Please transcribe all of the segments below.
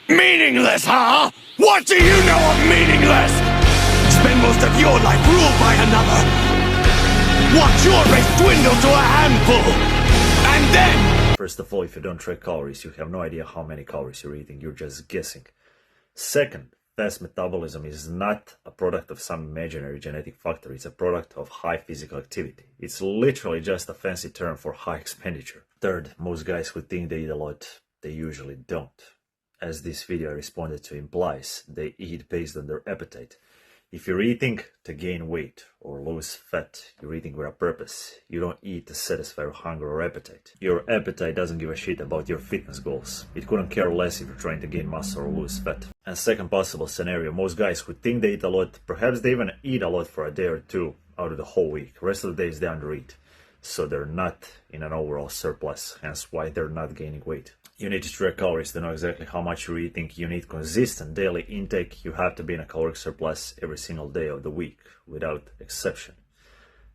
Meaningless, huh? What do you know of meaningless? Spend most of your life ruled by another. Watch your race dwindle to a handful. And then... First of all, if you don't track calories, you have no idea how many calories you're eating, you're just guessing. Second, fast metabolism is not a product of some imaginary genetic factor, it's a product of high physical activity. It's literally just a fancy term for high expenditure. Third, most guys who think they eat a lot, they usually don't. As this video I responded to implies, they eat based on their appetite. If you're eating to gain weight or lose fat, you're eating with a purpose. You don't eat to satisfy your hunger or appetite. Your appetite doesn't give a shit about your fitness goals. It couldn't care less if you're trying to gain muscle or lose fat. And second possible scenario, most guys who think they eat a lot, perhaps they even eat a lot for a day or two out of the whole week. The rest of the days they undereat. So they're not in an overall surplus, hence why they're not gaining weight. You need to track calories to know exactly how much you're eating. You need consistent daily intake. You have to be in a caloric surplus every single day of the week, without exception.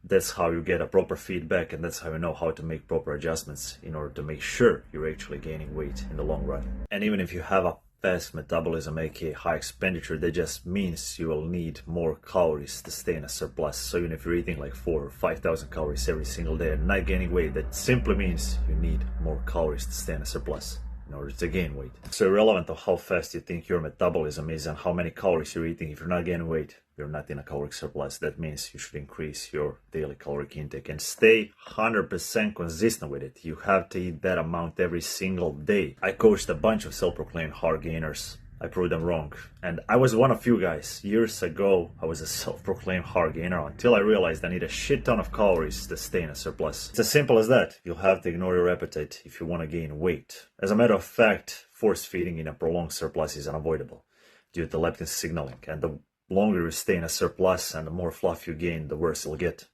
That's how you get a proper feedback, and that's how you know how to make proper adjustments in order to make sure you're actually gaining weight in the long run. And even if you have a fast metabolism, aka high expenditure, that just means you will need more calories to stay in a surplus. So even if you're eating like 4,000 or 5,000 calories every single day and not gaining weight, that simply means you need more calories to stay in a surplus in order to gain weight. So irrelevant of how fast you think your metabolism is and how many calories you're eating, if you're not gaining weight, you're not in a caloric surplus. That means you should increase your daily caloric intake and stay 100% consistent with it. You have to eat that amount every single day. I coached a bunch of self-proclaimed hard gainers. I proved them wrong. And I was one of you guys. Years ago, I was a self-proclaimed hard gainer until I realized I need a shit ton of calories to stay in a surplus. It's as simple as that. You'll have to ignore your appetite if you want to gain weight. As a matter of fact, force feeding in a prolonged surplus is unavoidable due to leptin signaling, and the longer you stay in a surplus and the more fluff you gain, the worse you'll get.